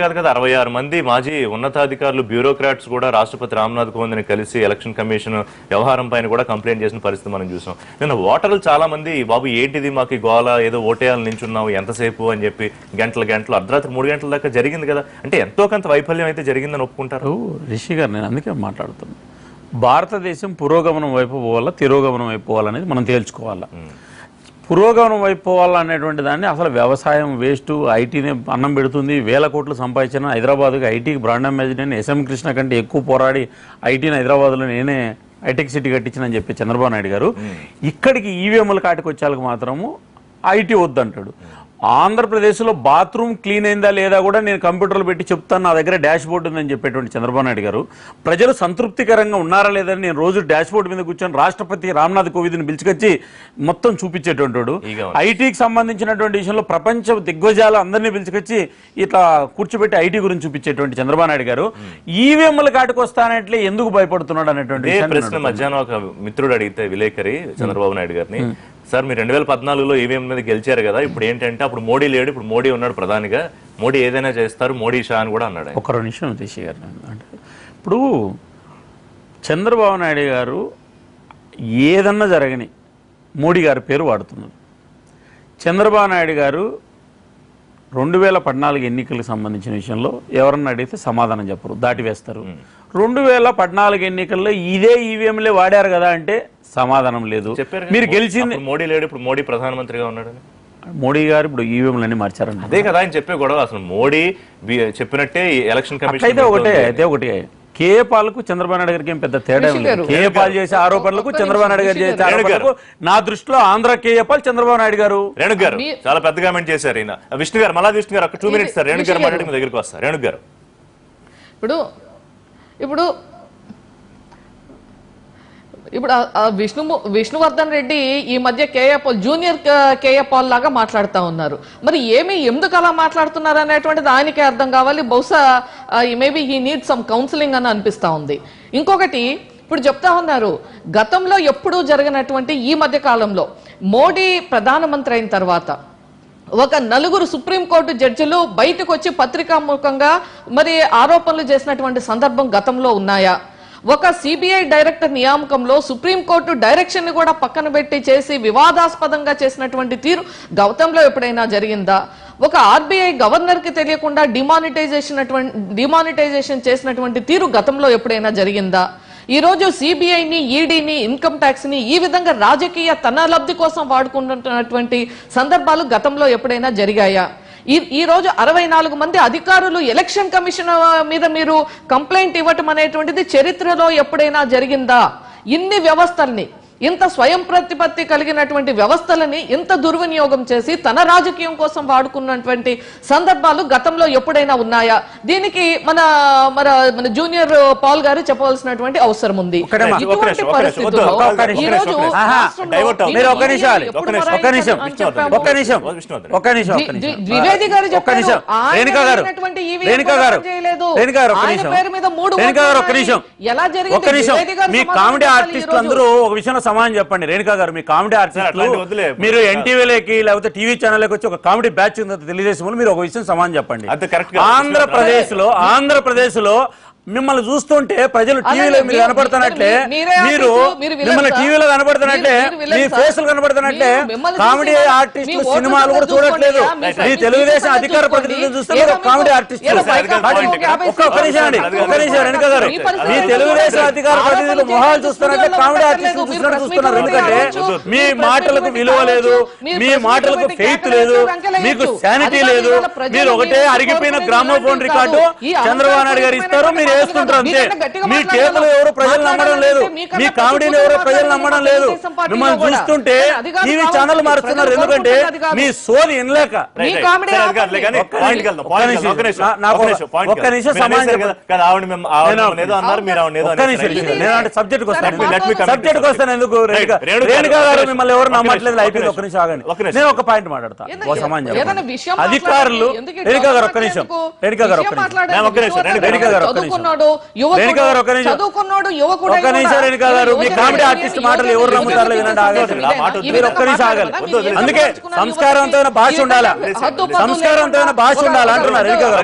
కాదు కదా 66 మంది మాజీ ఉన్నతాధికారులు బ్యూరోక్రాట్స్ కూడా రాష్ట్రపతి రామ్నాథ్ కోవింద్ని కలిసి ఎలక్షన్ కమిషన్ వ్యవహారం పైన కూడా కంప్లైంట్ చేసిన పరిస్థితి మనం చూసాం. నిన్న ఓటర్లు చాలా మంది బాబు ఏంటిది మాకు గోల ఏదో ఓటేయాలని నించున్నావు ఎంతసేపు అని చెప్పి గంటలు అర్ధరాత్రి 3 గంటల దాకా జరిగింది కదా. అంటే ఎంతో కొంత వైఫల్యం అయితే జరిగిందని ఒప్పుకుంటారు. రిషి గారు నేను అందుకే మాట్లాడుతున్నాను. భారతదేశం పురోగమనం వైపు పోవాలా తిరోగమనం వైపు పోవాలనేది మనం తేల్చుకోవాలా. పురోగమనం వైపు పోవాలనేటువంటి దాన్ని అసలు వ్యవసాయం వేస్ట్, ఐటీని అన్నం పెడుతుంది, 1000 కోట్లు సంపాదించిన హైదరాబాద్కి ఐటీకి బ్రాండ్ అంబాసిడర్ ఎస్ఎం కృష్ణ కంటే ఎక్కువ పోరాడి ఐటీని హైదరాబాద్లో నేనే హైటెక్ సిటీ కట్టించానని చెప్పి చంద్రబాబు నాయుడు గారు ఇక్కడికి ఈవీఎంల కాటికి వచ్చేళ్ళకి మాత్రము ఐటీ వద్దంటాడు. ఆంధ్రప్రదేశ్లో బాత్రూమ్ క్లీన్ అయిందా లేదా కూడా నేను కంప్యూటర్లు పెట్టి చెప్తాను, నా దగ్గర డాష్ బోర్డు ఉందని చెప్పేటువంటి చంద్రబాబు నాయుడు గారు ప్రజలు సంతృప్తికరంగా ఉన్నారా లేదని నేను రోజు డాష్ బోర్డు మీద కూర్చొని రాష్ట్రపతి రామ్నాథ్ కోవింద్ని పిలుచుకొచ్చి మొత్తం చూపించేటువంటి ఐటీకి సంబంధించినటువంటి విషయంలో ప్రపంచ దిగ్గజాలు అందరినీ పిలుచుకొచ్చి ఇట్లా కూర్చోబెట్టి ఐటీ గురించి చూపించేటువంటి చంద్రబాబు నాయుడు గారు ఈవీఎంల కాటికి వస్తానట్లే ఎందుకు భయపడుతున్నాడు అనేటువంటి ప్రశ్న మధ్యాహ్నం ఒక మిత్రుడు అడిగితే విలేకరి చంద్రబాబు నాయుడు గారిని, సార్ మీరు 2014లో ఈవీఎం మీద గెలిచారు కదా, ఇప్పుడు ఏంటంటే అప్పుడు మోడీ లేడు, ఇప్పుడు మోడీ ఉన్నాడు ప్రధానిగా, మోడీ ఏదైనా చేస్తారు, మోడీ షా అని కూడా అన్నాడు. ఒక నిమిషం రిషి గారు, అంటే ఇప్పుడు చంద్రబాబు నాయుడు గారు ఏదన్నా జరగని మోడీ గారి పేరు వాడుతున్నారు. చంద్రబాబు నాయుడు గారు 2014 ఎన్నికలకు సంబంధించిన విషయంలో ఎవరన్నా అడిగితే సమాధానం చెప్పరు, దాటివేస్తారు. 2014 ఎన్నికల్లో ఇదే ఈవీఎంలే వాడారు కదా అంటే సమాధానం లేదు. మీరు గెలిచింది మోడీ లేడు, ఇప్పుడు మోడీ ప్రధానమంత్రిగా ఉన్నాడు. మోడీ గారు ఇప్పుడు ఈవీఎంలన్నీ మార్చారండి. అదే కదా ఆయన చెప్పే గొడవ. అసలు మోడీ చెప్పినట్టే ఎలక్షన్ కమిషన్ అయితే ఒకటే కేఏ పాలకు చంద్రబాబు నాయుడు గారికి ఏం పెద్ద తేడా ఉంది. కేఏ పాల్ చేసే ఆరోపణలకు చంద్రబాబు నాయుడు గారు చేసే ఆరోపణలకు నా దృష్టిలో ఆంధ్ర కేఏ పాల్ చంద్రబాబు నాయుడు గారు. రేణు గారు చాలా పెద్ద కామెంట్ చేశారు. ఈయన విష్ణు గారు, మళ్ళా విష్ణు గారు ఒక 2 minutes సార్, రేణు గారు మాట్లాడి మీ దగ్గరికి వస్తారు. రేణు గారు ఇప్పుడు విష్ణువర్ధన్ రెడ్డి ఈ మధ్య KA Paul junior KA Paul లాగా మాట్లాడుతూ ఉన్నారు. మరి ఎందుకు అలా మాట్లాడుతున్నారు అనేటువంటిది ఆయనకే అర్థం కావాలి. బహుశా maybe he need some counselling అని అనిపిస్తా ఉంది. ఇంకొకటి ఇప్పుడు చెప్తా ఉన్నారు, గతంలో ఎప్పుడూ జరిగినటువంటి ఈ మధ్య కాలంలో మోడీ ప్రధానమంత్రి అయిన తర్వాత ఒక 4 సుప్రీంకోర్టు జడ్జిలు బయటకు వచ్చి పత్రికాముఖంగా మరి ఆరోపణలు చేసినటువంటి సందర్భం గతంలో ఉన్నాయా? ఒక సిబిఐ డైరెక్టర్ నియామకంలో సుప్రీంకోర్టు డైరెక్షన్ ని కూడా పక్కన పెట్టి చేసి వివాదాస్పదంగా చేసినటువంటి తీరు గతంలో ఎప్పుడైనా జరిగిందా? ఒక ఆర్బీఐ గవర్నర్ కి తెలియకుండా డిమానిటైజేషన్ చేసినటువంటి తీరు గతంలో ఎప్పుడైనా జరిగిందా? ఈ రోజు సిబిఐని, ఈడీని, ఇన్కమ్ ట్యాక్స్ ని ఈ విధంగా రాజకీయ తన లబ్ధి కోసం వాడుకుంటున్నటువంటి సందర్భాలు గతంలో ఎప్పుడైనా జరిగాయా? ఈ రోజు 64 మంది అధికారులు ఎలక్షన్ కమిషన్ మీద మీరు కంప్లైంట్ ఇవ్వటం అనేటువంటిది చరిత్రలో ఎప్పుడైనా జరిగిందా? ఇన్ని వ్యవస్థల్ని, ఇంత స్వయం ప్రతిపత్తి కలిగినటువంటి వ్యవస్థలని ఇంత దుర్వినియోగం చేసి తన రాజకీయం కోసం వాడుకున్నటువంటి సందర్భాలు గతంలో ఎప్పుడైనా ఉన్నాయా? దీనికి మన జూనియర్ పాల్ గారు చెప్పవలసినటువంటి అవసరం ఉంది. ఇటువంటి పరిస్థితుల్లో ద్వివేది గారు చెప్పారు ఎలా జరిగింది. సమానం చెప్పండి. రేణుకా గారు, మీ కామెడీ ఆర్టిస్టులు మీరు ఎన్టీవీలోకి లేకపోతే టీవీ ఛానల్కి వచ్చి ఒక కామెడీ బ్యాచ్ ఉంది తెలియజేసి మీరు ఒక విషయం సమానం చెప్పండి. ఆంధ్రప్రదేశ్ లో మిమ్మల్ని చూస్తుంటే ప్రజలు టీవీలో మీరు కనపడుతున్నట్లే, మీరు మిమ్మల్ని టీవీలో కనపడుతున్నట్లే, మీ ఫేసులు కనపడుతున్నట్లే కామెడీ ఆర్టిస్టులు సినిమాలు కూడా చూడట్లేదు. మీ తెలుగుదేశం అధికార ప్రతినిధులు చూస్తే మీరు కామెడీ ఆర్టిస్టులు. ఒక్క నిమిషం అండి, వెనుక గారు, మీ తెలుగుదేశం అధికార ప్రతినిధులు మొహాలు చూస్తున్నట్లే కామెడీ ఆర్టిస్టులు చూస్తున్నట్టు చూస్తున్నారు. ఎందుకంటే మీ మాటలకు విలువ లేదు, మీ మాటలకు ఫెయిత్ లేదు, మీకు శానిటీ లేదు. మీరు ఒకటే అరిగిపోయిన గ్రామోఫోన్ రికార్డు చంద్రబాబు నాయుడు గారు ఇస్తారు, మీరు వేసుకుంటారు అంతే. మీ కేసులు ఎవరు ప్రజలు నమ్మడం లేదు, మీ కామెడీని ఎవరు ప్రజలు నమ్మడం లేదు. మిమ్మల్ని చూస్తుంటే టీవీ ఛానల్ మారుస్తున్నారు. ఎందుకంటే మీ సోది వినలేక. సబ్జెక్ట్ వస్తాను. ఎందుకు రేణుకా గారు మిమ్మల్ని ఎవరు నమ్మట్లేదు అయిపోయింది. ఒక్క నిమిషం ఆగండి, నేను ఒక పాయింట్ మాట్లాడతా. అధికారులు రేణుకా గారు ఒక్క నిమిషం, రేణుకా గారు ఒక్క నిమిషం, రేణుకా గారు ఒక్క నిమిషం. చదువుకున్నాడు రేణుకా గారు, ఒక్క నిమిషం. చదువుకున్నాడు యువకుడు ఒక్క నిమిషం రేణుకా గారు, మీ కామెడీ ఆర్టిస్ట్ మాటలు ఎవరు నమ్ముతారో వినండి, ఆగండి. మీరు ఒక్క నిమిషం ఆగాలి. అందుకే సంస్కారవంతమైన భాష ఉండాలా, సంస్కారవంతమైన భాష ఉండాలా అంటున్నారు రేణుకా గారు.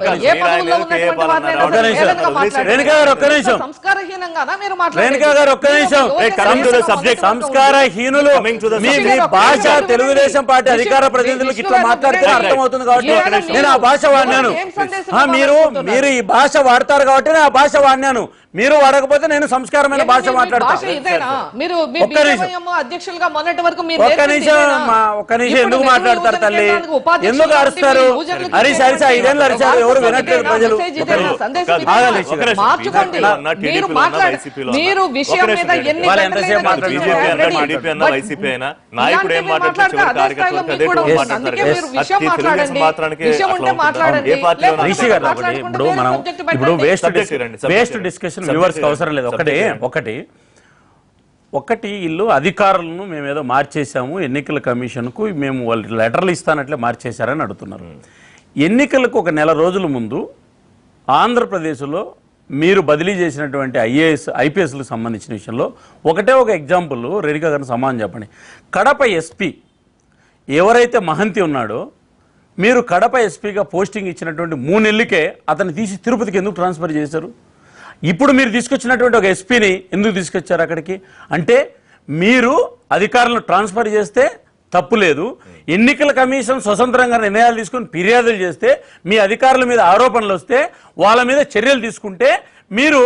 ఒక్క నిమిషం రేణుకా గారు, ఒక్క నిమిషం రేణుకా గారు, ఒక్క నిమిషం. సంస్కారహీనులు మీ భాష తెలుగుదేశం పార్టీ అధికార ప్రతినిధులకు ఇట్లా మాట్లాడితే అర్థమవుతుంది కాబట్టి నేను ఆ భాష వాడినాను. మీరు ఈ భాష వాడతారు కాబట్టి నేను ఆ భాష వాడినాను. మీరు వాడకపోతే నేను సంస్కారమైన భాష మాట్లాడతాను. ఒక్క నిమిషం ఎందుకు మాట్లాడతారు తల్లి, ఎందుకు అరుస్తారు? హరీష్ 5 ఏళ్ళు అరిచారు, ఎవరు వినట్లేదు ప్రజలు. ఇప్పుడు వేస్ట్ డిస్కషన్ వ్యూవర్స్కి అవసరం లేదు. ఒకటి ఇల్లు అధికారులను మేమేదో మార్చేసాము, ఎన్నికల కమిషన్కు మేము వాళ్ళు లెటర్లు ఇస్తానట్లే మార్చేశారని అడుగుతున్నారు. ఎన్నికలకు ఒక నెల రోజుల ముందు ఆంధ్రప్రదేశ్లో మీరు బదిలీ చేసినటువంటి ఐపీఎస్లకు సంబంధించిన విషయంలో ఒక ఎగ్జాంపుల్ రేణుకా గారిని సమానం చెప్పండి. కడప ఎస్పీ ఎవరైతే మహంతి ఉన్నాడో, మీరు కడప ఎస్పీగా పోస్టింగ్ ఇచ్చినటువంటి 3 నెలలకే అతన్ని తీసి తిరుపతికి ఎందుకు ట్రాన్స్ఫర్ చేశారు? ఇప్పుడు మీరు తీసుకొచ్చినటువంటి ఒక ఎస్పీని ఎందుకు తీసుకొచ్చారు అక్కడికి? అంటే మీరు అధికారులను ట్రాన్స్ఫర్ చేస్తే తప్పు లేదు, ఎన్నికల కమిషన్ స్వతంత్రంగా నిర్ణయాలు తీసుకుని ఫిర్యాదులు చేస్తే, మీ అధికారుల మీద ఆరోపణలు వస్తే వాళ్ళ మీద చర్యలు తీసుకుంటే మీరు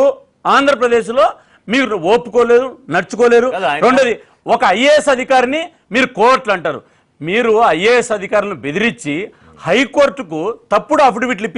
ఆంధ్రప్రదేశ్లో మీరు ఒప్పుకోలేరు, నడుచుకోలేరు. రెండోది, ఒక ఐఏఎస్ అధికారిని మీరు కోర్టులు అంటారు. మీరు ఐఏఎస్ అధికారులను బెదిరించి హైకోర్టుకు తప్పుడు అఫిడవిట్లు